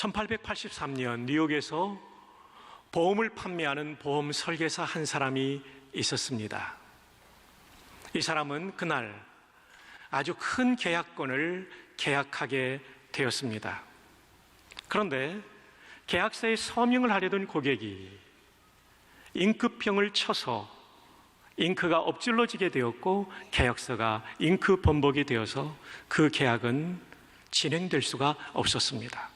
1883년 뉴욕에서 보험을 판매하는 보험 설계사 한 사람이 있었습니다. 이 사람은 그날 아주 큰 계약권을 계약하게 되었습니다. 그런데 계약서에 서명을 하려던 고객이 잉크병을 쳐서 잉크가 엎질러지게 되었고 계약서가 잉크 범벅이 되어서 그 계약은 진행될 수가 없었습니다.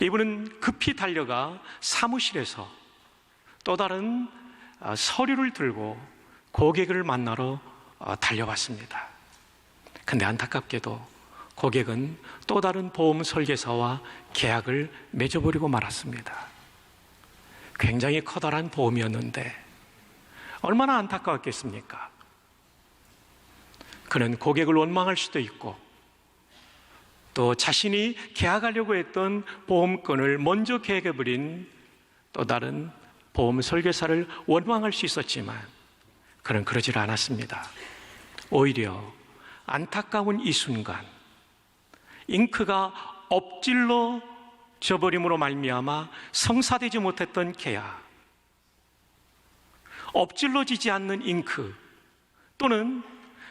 이분은 급히 달려가 사무실에서 또 다른 서류를 들고 고객을 만나러 달려왔습니다. 근데 안타깝게도 고객은 또 다른 보험 설계사와 계약을 맺어버리고 말았습니다. 굉장히 커다란 보험이었는데 얼마나 안타까웠겠습니까? 그는 고객을 원망할 수도 있고 또 자신이 계약하려고 했던 보험권을 먼저 계약해버린 또 다른 보험 설계사를 원망할 수 있었지만 그는 그러질 않았습니다. 오히려 안타까운 이 순간 잉크가 엎질러져 버림으로 말미암아 성사되지 못했던 계약, 엎질러지지 않는 잉크 또는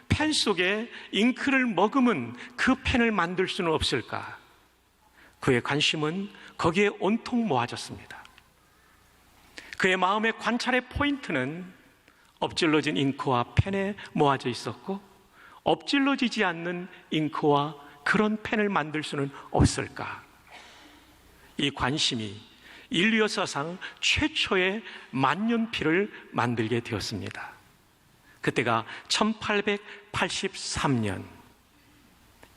펜 속에 잉크를 머금은 그 펜을 만들 수는 없을까? 그의 관심은 거기에 온통 모아졌습니다. 그의 마음의 관찰의 포인트는 엎질러진 잉크와 펜에 모아져 있었고 엎질러지지 않는 잉크와 그런 펜을 만들 수는 없을까? 이 관심이 인류 역사상 최초의 만년필을 만들게 되었습니다. 그때가 1883년.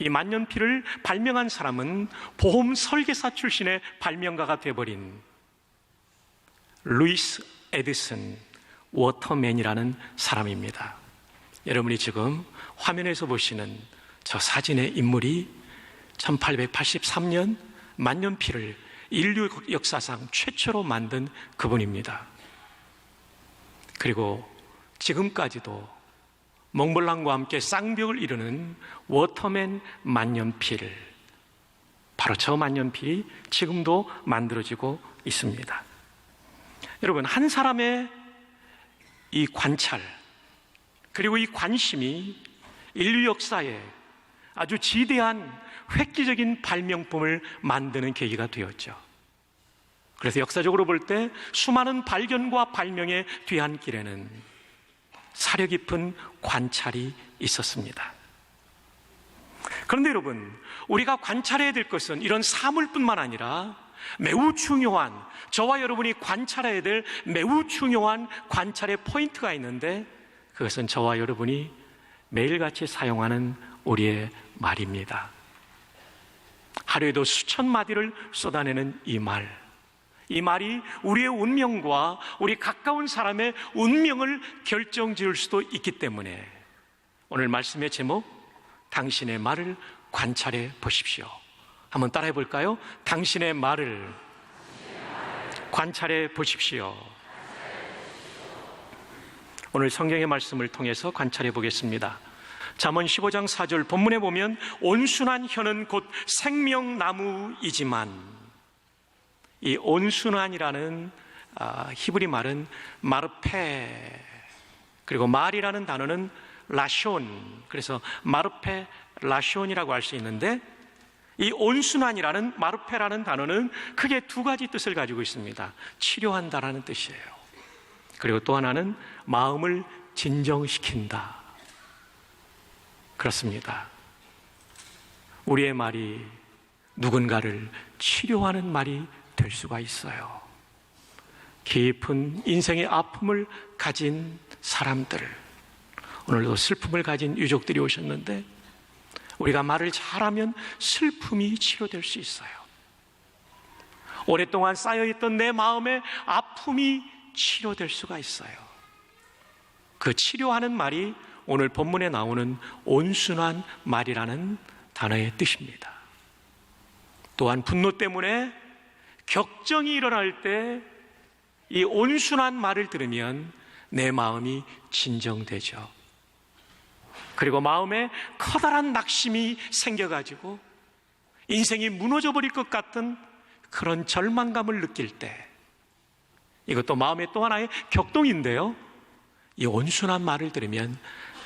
이 만년필을 발명한 사람은 보험 설계사 출신의 발명가가 되어버린 루이스 에디슨 워터맨이라는 사람입니다. 여러분이 지금 화면에서 보시는 저 사진의 인물이 1883년 만년필을 인류 역사상 최초로 만든 그분입니다. 그리고 지금까지도 몽블랑과 함께 쌍벽을 이루는 워터맨 만년필, 바로 저 만년필이 지금도 만들어지고 있습니다. 여러분, 한 사람의 이 관찰 그리고 이 관심이 인류 역사에 아주 지대한 획기적인 발명품을 만드는 계기가 되었죠. 그래서 역사적으로 볼 때 수많은 발견과 발명의 뒤안길에는 사려 깊은 관찰이 있었습니다. 그런데 여러분, 우리가 관찰해야 될 것은 이런 사물뿐만 아니라 매우 중요한, 저와 여러분이 관찰해야 될 매우 중요한 관찰의 포인트가 있는데 그것은 저와 여러분이 매일같이 사용하는 우리의 말입니다. 하루에도 수천 마디를 쏟아내는 이 말, 이 말이 우리의 운명과 우리 가까운 사람의 운명을 결정지을 수도 있기 때문에 오늘 말씀의 제목, 당신의 말을 관찰해 보십시오. 한번 따라해 볼까요? 당신의 말을 관찰해 보십시오. 오늘 성경의 말씀을 통해서 관찰해 보겠습니다. 잠언 15장 4절 본문에 보면 온순한 혀는 곧 생명나무이지만, 이 온순한이라는 히브리 말은 마르페, 그리고 말이라는 단어는 라숀, 그래서 마르페 라숀이라고 할 수 있는데 이 온순한이라는 마르페라는 단어는 크게 두 가지 뜻을 가지고 있습니다. 치료한다라는 뜻이에요. 그리고 또 하나는 마음을 진정시킨다. 그렇습니다. 우리의 말이 누군가를 치료하는 말이 될 수가 있어요. 깊은 인생의 아픔을 가진 사람들, 오늘도 슬픔을 가진 유족들이 오셨는데 우리가 말을 잘하면 슬픔이 치료될 수 있어요. 오랫동안 쌓여있던 내 마음의 아픔이 치료될 수가 있어요. 그 치료하는 말이 오늘 본문에 나오는 온순한 말이라는 단어의 뜻입니다. 또한 분노 때문에 격정이 일어날 때 이 온순한 말을 들으면 내 마음이 진정되죠. 그리고 마음에 커다란 낙심이 생겨가지고 인생이 무너져 버릴 것 같은 그런 절망감을 느낄 때, 이것도 마음의 또 하나의 격동인데요, 이 온순한 말을 들으면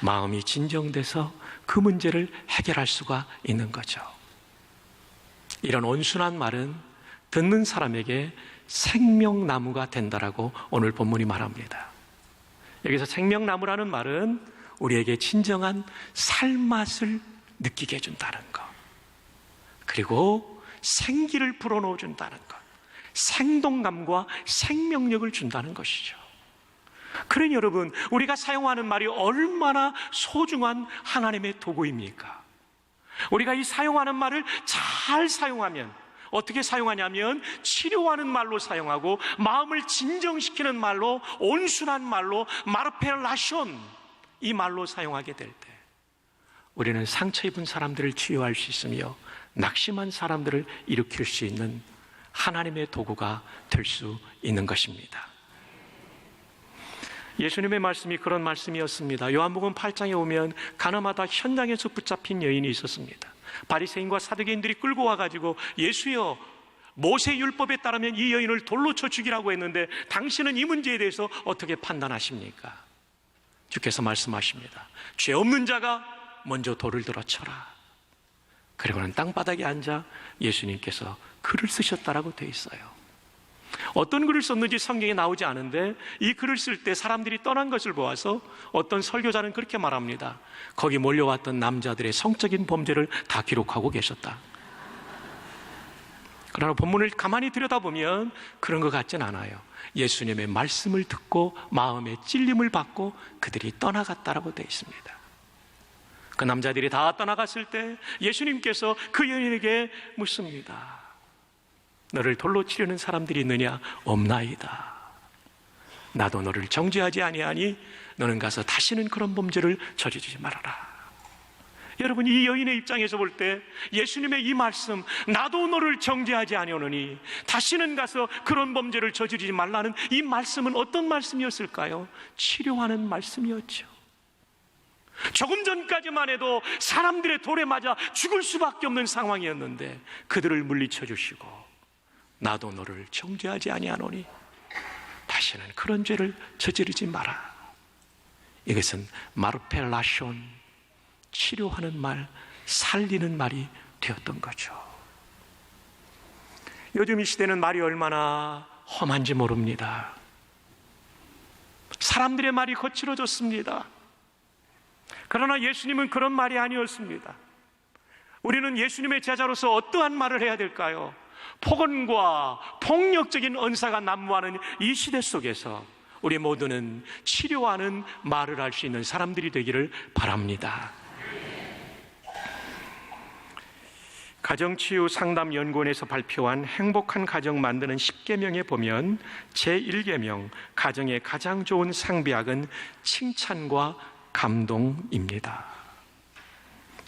마음이 진정돼서 그 문제를 해결할 수가 있는 거죠. 이런 온순한 말은 듣는 사람에게 생명나무가 된다라고 오늘 본문이 말합니다. 여기서 생명나무라는 말은 우리에게 진정한 살맛을 느끼게 해준다는 것, 그리고 생기를 불어넣어 준다는 것, 생동감과 생명력을 준다는 것이죠. 그러니 여러분, 우리가 사용하는 말이 얼마나 소중한 하나님의 도구입니까? 우리가 이 사용하는 말을 잘 사용하면, 어떻게 사용하냐면 치료하는 말로 사용하고, 마음을 진정시키는 말로, 온순한 말로, 마르페라숀, 이 말로 사용하게 될 때 우리는 상처 입은 사람들을 치유할 수 있으며 낙심한 사람들을 일으킬 수 있는 하나님의 도구가 될 수 있는 것입니다. 예수님의 말씀이 그런 말씀이었습니다. 요한복음 8장에 오면 가나마다 현장에서 붙잡힌 여인이 있었습니다. 바리새인과 사두개인들이 끌고 와가지고, 예수여, 모세 율법에 따르면 이 여인을 돌로 쳐 죽이라고 했는데 당신은 이 문제에 대해서 어떻게 판단하십니까? 주께서 말씀하십니다. 죄 없는 자가 먼저 돌을 들어 쳐라. 그리고는 땅바닥에 앉아 예수님께서 글을 쓰셨다라고 되어 있어요. 어떤 글을 썼는지 성경에 나오지 않은데, 이 글을 쓸 때 사람들이 떠난 것을 보아서 어떤 설교자는 그렇게 말합니다. 거기 몰려왔던 남자들의 성적인 범죄를 다 기록하고 계셨다. 그러나 본문을 가만히 들여다보면 그런 것 같진 않아요. 예수님의 말씀을 듣고 마음의 찔림을 받고 그들이 떠나갔다라고 되어 있습니다. 그 남자들이 다 떠나갔을 때 예수님께서 그 여인에게 묻습니다. 너를 돌로 치려는 사람들이 있느냐? 없나이다. 나도 너를 정죄하지 아니하니 너는 가서 다시는 그런 범죄를 저지르지 말아라. 여러분, 이 여인의 입장에서 볼 때 예수님의 이 말씀, 나도 너를 정죄하지 아니하노니 다시는 가서 그런 범죄를 저지르지 말라는 이 말씀은 어떤 말씀이었을까요? 치료하는 말씀이었죠. 조금 전까지만 해도 사람들의 돌에 맞아 죽을 수밖에 없는 상황이었는데 그들을 물리쳐 주시고, 나도 너를 정죄하지 아니하노니 다시는 그런 죄를 저지르지 마라. 이것은 마르페라숀, 치료하는 말, 살리는 말이 되었던 거죠. 요즘 이 시대는 말이 얼마나 험한지 모릅니다. 사람들의 말이 거칠어졌습니다. 그러나 예수님은 그런 말이 아니었습니다. 우리는 예수님의 제자로서 어떠한 말을 해야 될까요? 폭언과 폭력적인 언사가 난무하는 이 시대 속에서 우리 모두는 치료하는 말을 할 수 있는 사람들이 되기를 바랍니다. 가정치유상담연구원에서 발표한 행복한 가정 만드는 10계명에 보면 제1계명, 가정의 가장 좋은 상비약은 칭찬과 감동입니다.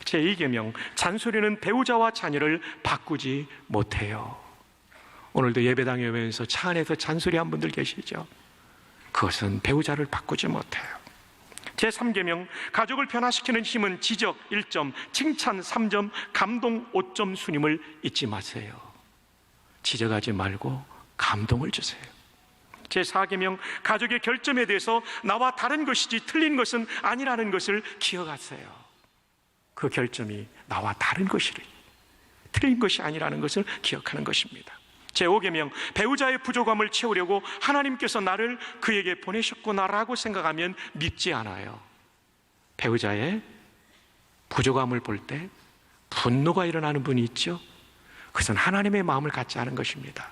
제2계명, 잔소리는 배우자와 자녀를 바꾸지 못해요. 오늘도 예배당에 오면서 차 안에서 잔소리한 분들 계시죠? 그것은 배우자를 바꾸지 못해요. 제3계명, 가족을 변화시키는 힘은 지적 1점, 칭찬 3점, 감동 5점 순임을 잊지 마세요. 지적하지 말고 감동을 주세요. 제4계명, 가족의 결점에 대해서 나와 다른 것이지 틀린 것은 아니라는 것을 기억하세요. 그 결점이 나와 다른 것이래, 틀린 것이 아니라는 것을 기억하는 것입니다. 제5계명, 배우자의 부족함을 채우려고 하나님께서 나를 그에게 보내셨구나라고 생각하면 믿지 않아요. 배우자의 부족함을 볼 때 분노가 일어나는 분이 있죠. 그것은 하나님의 마음을 갖지 않은 것입니다.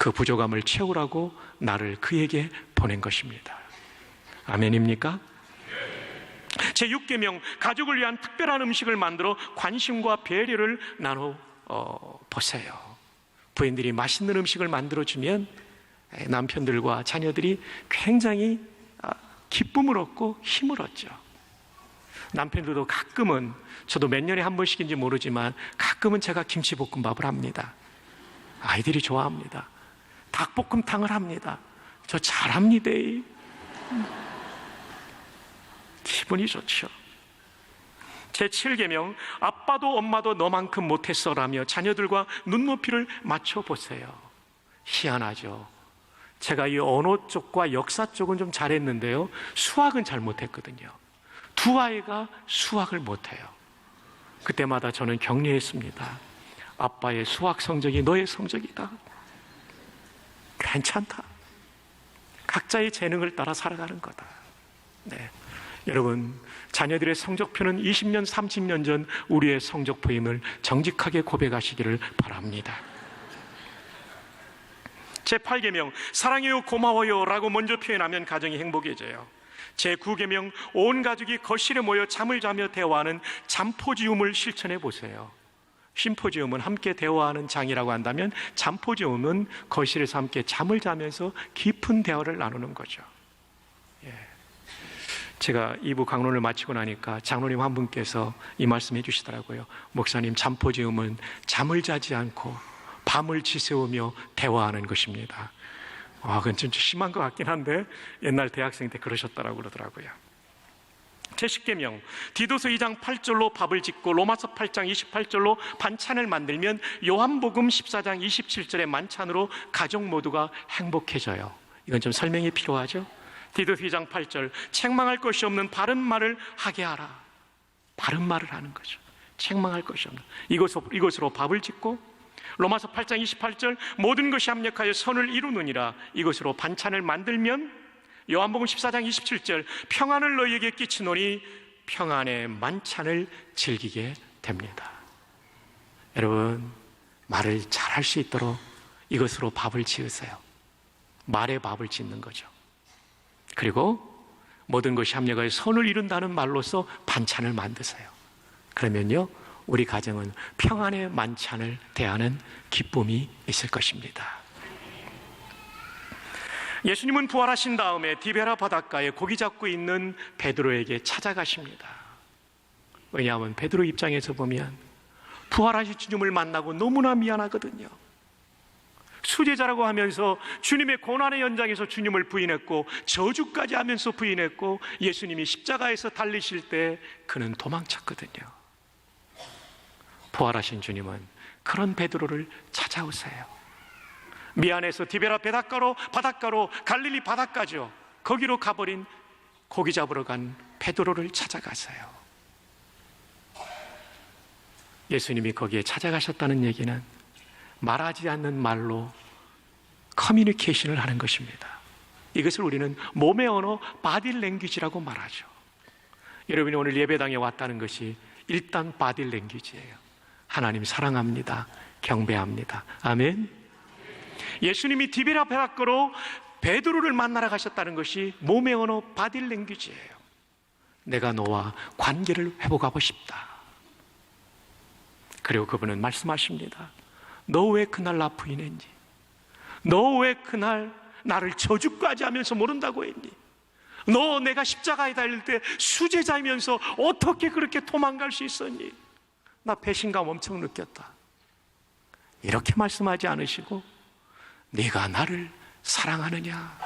그 부족함을 채우라고 나를 그에게 보낸 것입니다. 아멘입니까? 제6계명, 가족을 위한 특별한 음식을 만들어 관심과 배려를 나눠 보세요. 부인들이 맛있는 음식을 만들어주면 남편들과 자녀들이 굉장히 기쁨을 얻고 힘을 얻죠. 남편들도 가끔은, 저도 몇 년에 한 번씩인지 모르지만 가끔은 제가 김치볶음밥을 합니다. 아이들이 좋아합니다. 닭볶음탕을 합니다. 저 잘합니다. 기분이 좋죠. 제7계명, 아빠도 엄마도 너만큼 못했어라며 자녀들과 눈높이를 맞춰보세요. 희한하죠. 제가 이 언어 쪽과 역사 쪽은 좀 잘했는데요, 수학은 잘 못했거든요. 두 아이가 수학을 못해요. 그때마다 저는 격려했습니다. 아빠의 수학 성적이 너의 성적이다. 괜찮다. 각자의 재능을 따라 살아가는 거다. 네. 여러분, 자녀들의 성적표는 20년, 30년 전 우리의 성적표임을 정직하게 고백하시기를 바랍니다. 제8계명, 사랑해요, 고마워요 라고 먼저 표현하면 가정이 행복해져요. 제9계명, 온 가족이 거실에 모여 잠을 자며 대화하는 잠포지움을 실천해 보세요. 심포지움은 함께 대화하는 장이라고 한다면, 잠포지움은 거실에서 함께 잠을 자면서 깊은 대화를 나누는 거죠. 제가 2부 강론을 마치고 나니까 장로님 한 분께서 이 말씀 해주시더라고요. 목사님, 잠포지움은 잠을 자지 않고 밤을 지새우며 대화하는 것입니다. 그건 좀 심한 것 같긴 한데 옛날 대학생 때 그러셨다고 그러더라고요. 제10계명, 디도서 2장 8절로 밥을 짓고 로마서 8장 28절로 반찬을 만들면 요한복음 14장 27절의 만찬으로 가족 모두가 행복해져요. 이건 좀 설명이 필요하죠. 디도서 2장 8절, 책망할 것이 없는 바른 말을 하게 하라. 바른 말을 하는 거죠. 책망할 것이 없는 이것으로 밥을 짓고, 로마서 8장 28절, 모든 것이 합력하여 선을 이루느니라. 이것으로 반찬을 만들면, 요한복음 14장 27절, 평안을 너희에게 끼치노니 평안의 만찬을 즐기게 됩니다. 여러분, 말을 잘할 수 있도록 이것으로 밥을 지으세요. 말에 밥을 짓는 거죠. 그리고 모든 것이 합력하여 선을 이룬다는 말로서 반찬을 만드세요. 그러면요, 우리 가정은 평안의 만찬을 대하는 기쁨이 있을 것입니다. 예수님은 부활하신 다음에 디베라 바닷가에 고기 잡고 있는 베드로에게 찾아가십니다. 왜냐하면 베드로 입장에서 보면 부활하신 주님을 만나고 너무나 미안하거든요. 수제자라고 하면서 주님의 고난의 연장에서 주님을 부인했고, 저주까지 하면서 부인했고, 예수님이 십자가에서 달리실 때 그는 도망쳤거든요. 부활하신 주님은 그런 베드로를 찾아오세요. 미안해서 디베라 바닷가로 갈릴리 바닷가죠. 거기로 가버린 고기 잡으러 간 베드로를 찾아가세요. 예수님이 거기에 찾아가셨다는 얘기는 말하지 않는 말로 커뮤니케이션을 하는 것입니다. 이것을 우리는 몸의 언어, 바디 랭귀지라고 말하죠. 여러분이 오늘 예배당에 왔다는 것이 일단 바디 랭귀지예요. 하나님 사랑합니다. 경배합니다. 아멘. 예수님이 디베라 바닷가로 베드로를 만나러 가셨다는 것이 몸의 언어, 바디 랭귀지예요. 내가 너와 관계를 회복하고 싶다. 그리고 그분은 말씀하십니다. 너 왜 그날 나 부인했니? 너 왜 그날 나를 저주까지 하면서 모른다고 했니? 너 내가 십자가에 달릴 때 수제자이면서 어떻게 그렇게 도망갈 수 있었니? 나 배신감 엄청 느꼈다. 이렇게 말씀하지 않으시고 네가 나를 사랑하느냐?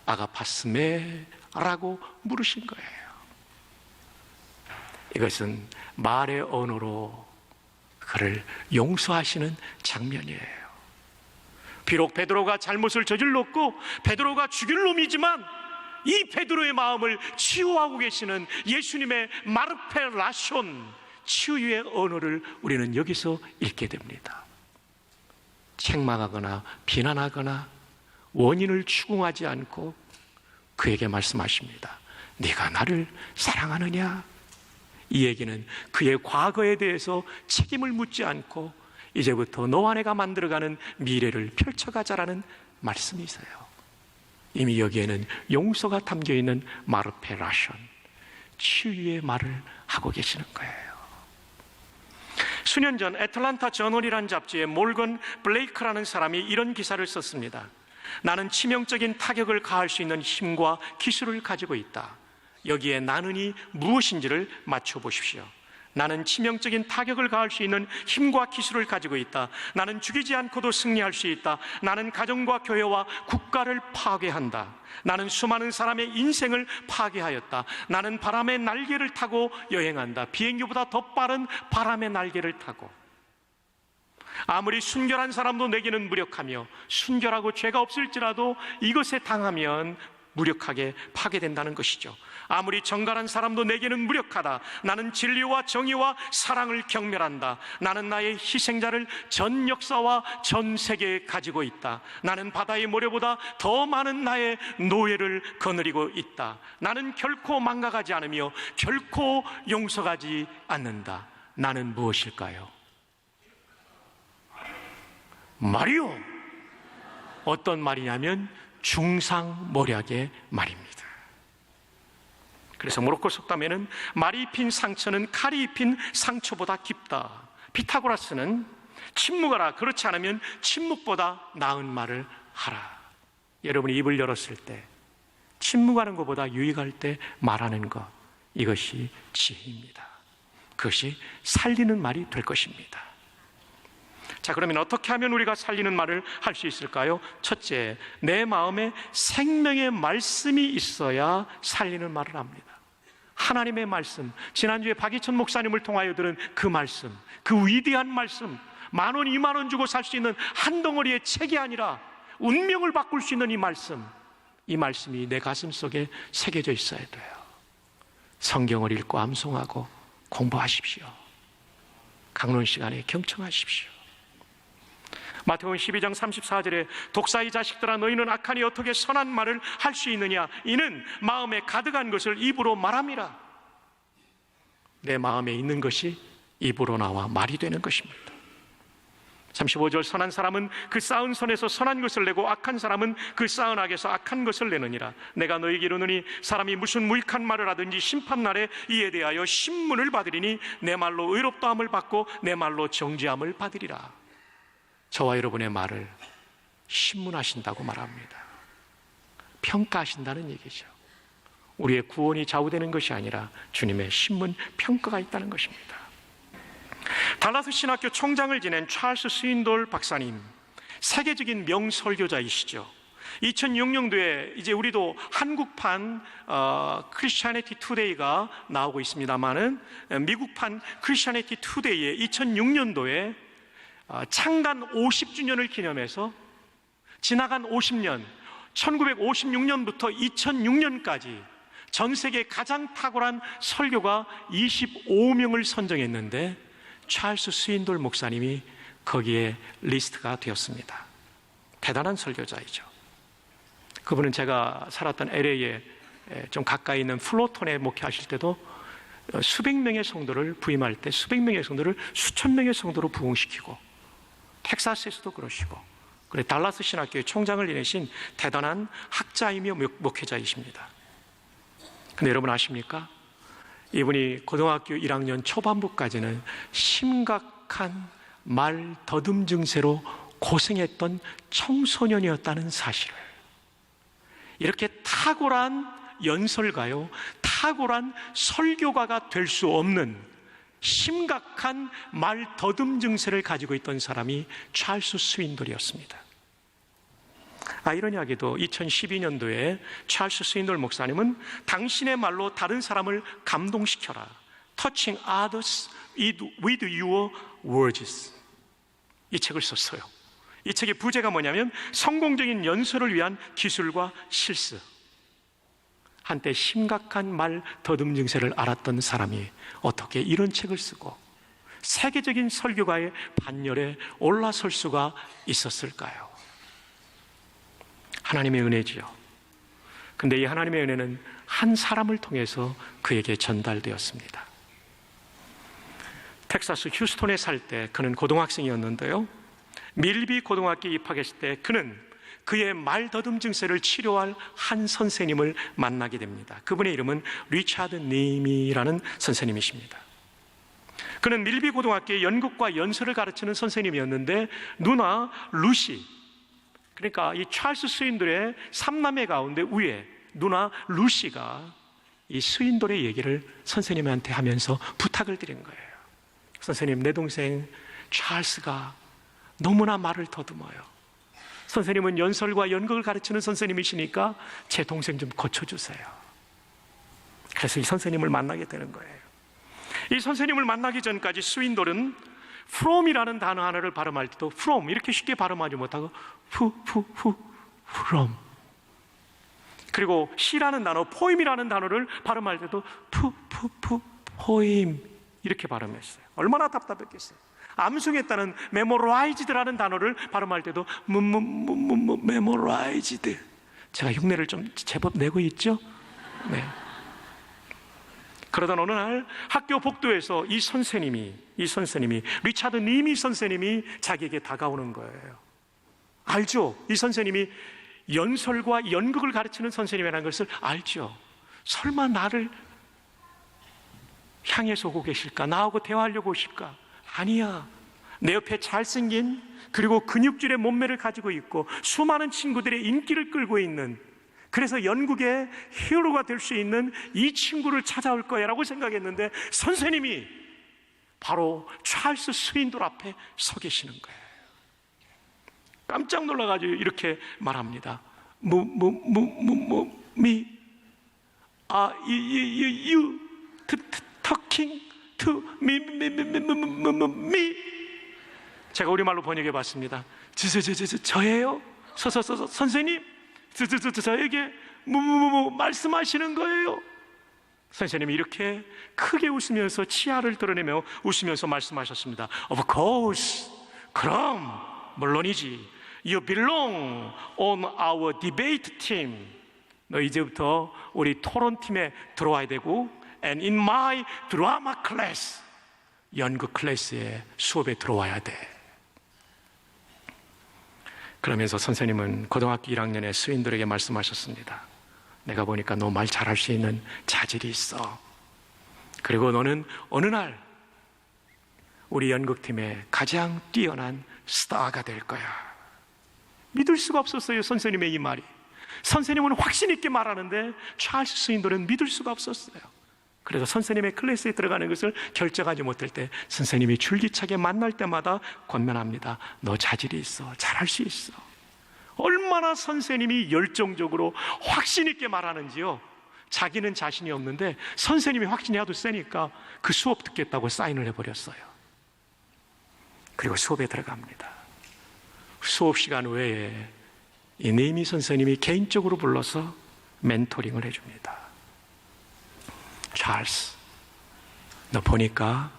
아가파스메 라고 물으신 거예요. 이것은 말의 언어로 그를 용서하시는 장면이에요. 비록 베드로가 잘못을 저질렀고 베드로가 죽일 놈이지만 이 베드로의 마음을 치유하고 계시는 예수님의 마르페 라숀, 치유의 언어를 우리는 여기서 읽게 됩니다. 책망하거나 비난하거나 원인을 추궁하지 않고 그에게 말씀하십니다. 네가 나를 사랑하느냐? 이 얘기는 그의 과거에 대해서 책임을 묻지 않고 이제부터 너와 내가 만들어가는 미래를 펼쳐가자라는 말씀이세요. 이미 여기에는 용서가 담겨있는 마르페 라숀, 치유의 말을 하고 계시는 거예요. 수년 전 애틀란타 저널이라는 잡지에 몰건 블레이크라는 사람이 이런 기사를 썼습니다. 나는 치명적인 타격을 가할 수 있는 힘과 기술을 가지고 있다. 여기에 나는이 무엇인지를 맞춰보십시오. 나는 치명적인 타격을 가할 수 있는 힘과 기술을 가지고 있다. 나는 죽이지 않고도 승리할 수 있다. 나는 가정과 교회와 국가를 파괴한다. 나는 수많은 사람의 인생을 파괴하였다. 나는 바람의 날개를 타고 여행한다. 비행기보다 더 빠른 바람의 날개를 타고. 아무리 순결한 사람도 내게는 무력하며, 순결하고 죄가 없을지라도 이것에 당하면 무력하게 파괴된다는 것이죠. 아무리 정갈한 사람도 내게는 무력하다. 나는 진리와 정의와 사랑을 경멸한다. 나는 나의 희생자를 전 역사와 전 세계에 가지고 있다. 나는 바다의 모래보다 더 많은 나의 노예를 거느리고 있다. 나는 결코 망각하지 않으며 결코 용서하지 않는다. 나는 무엇일까요? 말이요. 어떤 말이냐면 중상모략의 말입니다. 그래서 모로코 속담에는 말이 입힌 상처는 칼이 입힌 상처보다 깊다. 피타고라스는 침묵하라, 그렇지 않으면 침묵보다 나은 말을 하라. 여러분이 입을 열었을 때 침묵하는 것보다 유익할 때 말하는 것, 이것이 지혜입니다. 그것이 살리는 말이 될 것입니다. 자, 그러면 어떻게 하면 우리가 살리는 말을 할 수 있을까요? 첫째, 내 마음에 생명의 말씀이 있어야 살리는 말을 합니다. 하나님의 말씀, 지난주에 박희천 목사님을 통하여 들은 그 말씀, 그 위대한 말씀, 10,000원, 20,000원 주고 살 수 있는 한 덩어리의 책이 아니라 운명을 바꿀 수 있는 이 말씀이 내 가슴 속에 새겨져 있어야 돼요. 성경을 읽고 암송하고 공부하십시오. 강론 시간에 경청하십시오. 마태복음 12장 34절에 독사의 자식들아, 너희는 악하니 어떻게 선한 말을 할 수 있느냐? 이는 마음에 가득한 것을 입으로 말함이라. 내 마음에 있는 것이 입으로 나와 말이 되는 것입니다. 35절, 선한 사람은 그 쌓은 선에서 선한 것을 내고 악한 사람은 그 쌓은 악에서 악한 것을 내느니라. 내가 너희에게 이르노니 사람이 무슨 무익한 말을 하든지 심판날에 이에 대하여 신문을 받으리니 내 말로 의롭다함을 받고 내 말로 정죄함을 받으리라. 저와 여러분의 말을 신문하신다고 말합니다. 평가하신다는 얘기죠. 우리의 구원이 좌우되는 것이 아니라 주님의 신문 평가가 있다는 것입니다. 달라스 신학교 총장을 지낸 찰스 스윈돌 박사님, 세계적인 명설교자이시죠. 2006년도에 이제 우리도 한국판 크리스티애니티 투데이가 나오고 있습니다만은 미국판 크리스티애니티 투데이에 2006년도에 창간 50주년을 기념해서 지나간 50년, 1956년부터 2006년까지 전 세계 가장 탁월한 설교가 25명을 선정했는데 찰스 스윈돌 목사님이 거기에 리스트가 되었습니다. 대단한 설교자이죠. 그분은 제가 살았던 LA에 좀 가까이 있는 플로톤에 목회하실 때도 수백 명의 성도를 부임할 때 수백 명의 성도를 수천 명의 성도로 부흥시키고, 텍사스에서도 그러시고, 그래 달라스 신학교의 총장을 지내신 대단한 학자이며 목회자이십니다. 근데 여러분 아십니까? 이분이 고등학교 1학년 초반부까지는 심각한 말 더듬 증세로 고생했던 청소년이었다는 사실을, 이렇게 탁월한 연설가요, 탁월한 설교가가 될 수 없는 심각한 말 더듬 증세를 가지고 있던 사람이 찰스 스윈돌이었습니다. 아이러니하게도 2012년도에 찰스 스윈돌 목사님은 당신의 말로 다른 사람을 감동시켜라, Touching others with your words, 이 책을 썼어요. 이 책의 부제가 뭐냐면 성공적인 연설을 위한 기술과 실습. 한때 심각한 말 더듬 증세를 앓았던 사람이 어떻게 이런 책을 쓰고 세계적인 설교가의 반열에 올라설 수가 있었을까요? 하나님의 은혜지요. 근데 이 하나님의 은혜는 한 사람을 통해서 그에게 전달되었습니다. 텍사스 휴스톤에 살 때 그는 고등학생이었는데요, 밀비 고등학교에 입학했을 때 그는 그의 말 더듬 증세를 치료할 한 선생님을 만나게 됩니다. 그분의 이름은 리차드 님이라는 선생님이십니다. 그는 밀비 고등학교의 연극과 연설을 가르치는 선생님이었는데 누나 루시, 그러니까 이 찰스 스윈돌의 3남매 가운데 위에 누나 루시가 이 스윈돌의 얘기를 선생님한테 하면서 부탁을 드린 거예요. 선생님, 내 동생 찰스가 너무나 말을 더듬어요. 선생님은 연설과 연극을 가르치는 선생님이시니까 제 동생 좀 고쳐주세요. 그래서 이 선생님을 만나게 되는 거예요. 이 선생님을 만나기 전까지 스윈돌은 from이라는 단어 하나를 발음할 때도 from 이렇게 쉽게 발음하지 못하고 from, 그리고 시라는 단어, 포임이라는 단어를 발음할 때도 포임 이렇게 발음했어요. 얼마나 답답했겠어요. 암송했다는 memorized라는 단어를 발음할 때도 memorized. 제가 흉내를 좀 제법 내고 있죠? 네. 그러던 어느 날 학교 복도에서 이 선생님이 리차드 니미 선생님이 자기에게 다가오는 거예요. 알죠? 이 선생님이 연설과 연극을 가르치는 선생님이라는 것을 알죠? 설마 나를 향해서 오고 계실까? 나하고 대화하려고 오실까? 아니야. 내 옆에 잘생긴 그리고 근육질의 몸매를 가지고 있고 수많은 친구들의 인기를 끌고 있는, 그래서 연극의 히어로가 될 수 있는 이 친구를 찾아올 거야 라고 생각했는데 선생님이 바로 찰스 스윈돌 앞에 서 계시는 거예요. 깜짝 놀라가지고 이렇게 말합니다. you talking to me? 제가 우리말로 번역해 봤습니다. 저예요? 선생님? 저에게 말씀하시는 거예요? 선생님이 이렇게 크게 웃으면서 치아를 드러내며 웃으면서 말씀하셨습니다. Of course, 그럼 물론이지. You belong on our debate team. 너 이제부터 우리 토론팀에 들어와야 되고, and in my drama class, 연극 클래스에 수업에 들어와야 돼. 그러면서 선생님은 고등학교 1학년의 스윈돌에게 말씀하셨습니다. 내가 보니까 너 말 잘할 수 있는 자질이 있어. 그리고 너는 어느 날 우리 연극팀의 가장 뛰어난 스타가 될 거야. 믿을 수가 없었어요, 선생님의 이 말이. 선생님은 확신 있게 말하는데 찰스 스윈돌은 믿을 수가 없었어요. 그래서 선생님의 클래스에 들어가는 것을 결정하지 못할 때 선생님이 줄기차게 만날 때마다 권면합니다. 너 자질이 있어. 잘할 수 있어. 얼마나 선생님이 열정적으로 확신 있게 말하는지요. 자기는 자신이 없는데 선생님이 확신이 하도 세니까 그 수업 듣겠다고 사인을 해버렸어요. 그리고 수업에 들어갑니다. 수업 시간 외에 이 네이미 선생님이 개인적으로 불러서 멘토링을 해줍니다. 찰스, 너 보니까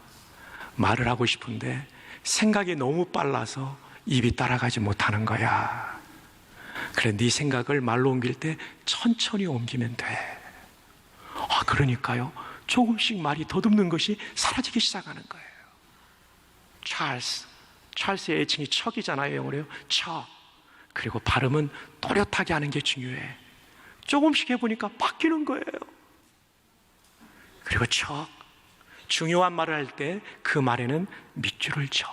말을 하고 싶은데 생각이 너무 빨라서 입이 따라가지 못하는 거야. 그래, 네 생각을 말로 옮길 때 천천히 옮기면 돼. 아, 그러니까요, 조금씩 말이 더듬는 것이 사라지기 시작하는 거예요. 찰스의 애칭이 척이잖아요, 영어로요. 척. 그리고 발음은 또렷하게 하는 게 중요해. 조금씩 해보니까 바뀌는 거예요. 그리고 척, 중요한 말을 할 때 그 말에는 밑줄을 쳐.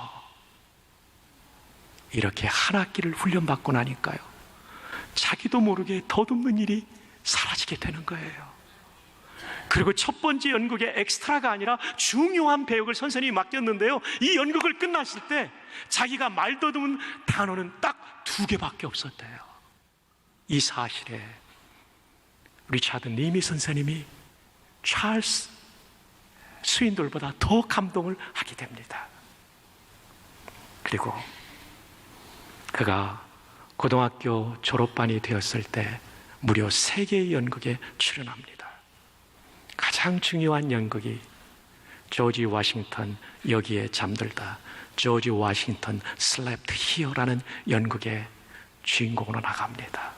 이렇게 한 학기를 훈련받고 나니까요, 자기도 모르게 더듬는 일이 사라지게 되는 거예요. 그리고 첫 번째 연극의 엑스트라가 아니라 중요한 배역을 선생님이 맡겼는데요, 이 연극을 끝났을 때 자기가 말 더듬은 단어는 딱 2개밖에 없었대요. 이 사실에 리차드 니미 선생님이 찰스 스윈돌보다 더 감동을 하게 됩니다. 그리고 그가 고등학교 졸업반이 되었을 때 무려 3개의 연극에 출연합니다. 가장 중요한 연극이 조지 워싱턴 여기에 잠들다, 조지 워싱턴 slept here라는 연극의 주인공으로 나갑니다.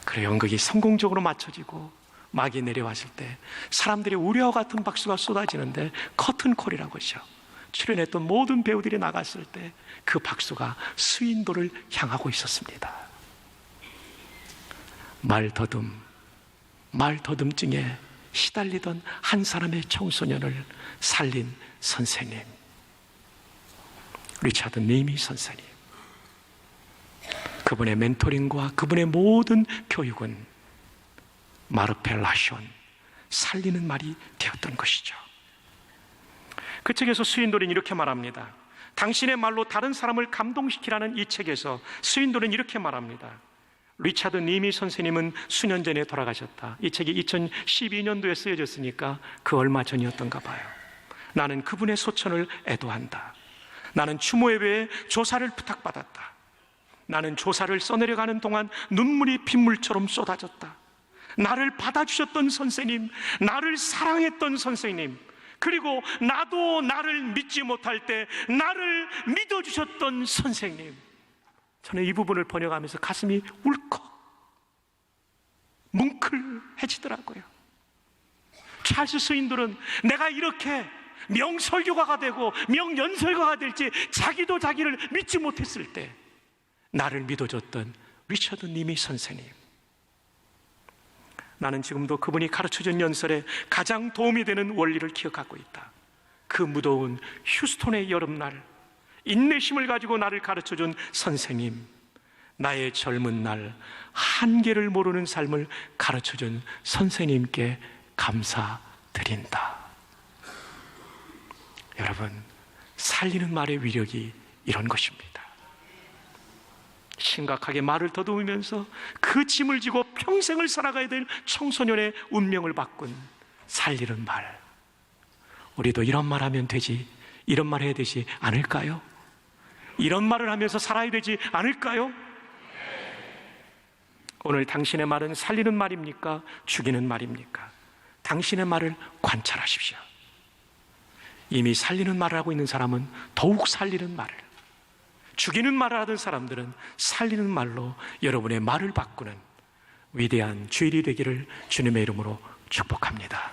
그리고 연극이 성공적으로 마쳐지고 막이 내려왔을 때 사람들이 우려와 같은 박수가 쏟아지는데 커튼콜이라고 하죠. 출연했던 모든 배우들이 나갔을 때 그 박수가 스윈돌을 향하고 있었습니다. 말더듬증에 시달리던 한 사람의 청소년을 살린 선생님, 리차드 니미 선생님. 그분의 멘토링과 그분의 모든 교육은 마르페 라숀, 살리는 말이 되었던 것이죠. 그 책에서 스윈도는 이렇게 말합니다. 당신의 말로 다른 사람을 감동시키라는 이 책에서 스윈도는 이렇게 말합니다. 리차드 니미 선생님은 수년 전에 돌아가셨다. 이 책이 2012년도에 쓰여졌으니까 그 얼마 전이었던가 봐요. 나는 그분의 소천을 애도한다. 나는 추모예배에 조사를 부탁받았다. 나는 조사를 써내려가는 동안 눈물이 빗물처럼 쏟아졌다. 나를 받아주셨던 선생님, 나를 사랑했던 선생님, 그리고 나도 나를 믿지 못할 때 나를 믿어주셨던 선생님. 저는 이 부분을 번역하면서 가슴이 울컥 뭉클해지더라고요. 찰스 스윈도는 내가 이렇게 명설교가가 되고 명연설가가 될지 자기도 자기를 믿지 못했을 때 나를 믿어줬던 리처드 니미 선생님. 나는 지금도 그분이 가르쳐준 연설에 가장 도움이 되는 원리를 기억하고 있다. 그 무더운 휴스톤의 여름날 인내심을 가지고 나를 가르쳐준 선생님, 나의 젊은 날 한계를 모르는 삶을 가르쳐준 선생님께 감사드린다. 여러분, 살리는 말의 위력이 이런 것입니다. 심각하게 말을 더듬으면서 그 짐을 지고 평생을 살아가야 될 청소년의 운명을 바꾼 살리는 말. 우리도 이런 말 하면 되지, 이런 말 해야 되지 않을까요? 이런 말을 하면서 살아야 되지 않을까요? 오늘 당신의 말은 살리는 말입니까? 죽이는 말입니까? 당신의 말을 관찰하십시오. 이미 살리는 말을 하고 있는 사람은 더욱 살리는 말을, 죽이는 말을 하던 사람들은 살리는 말로 여러분의 말을 바꾸는 위대한 주일이 되기를 주님의 이름으로 축복합니다.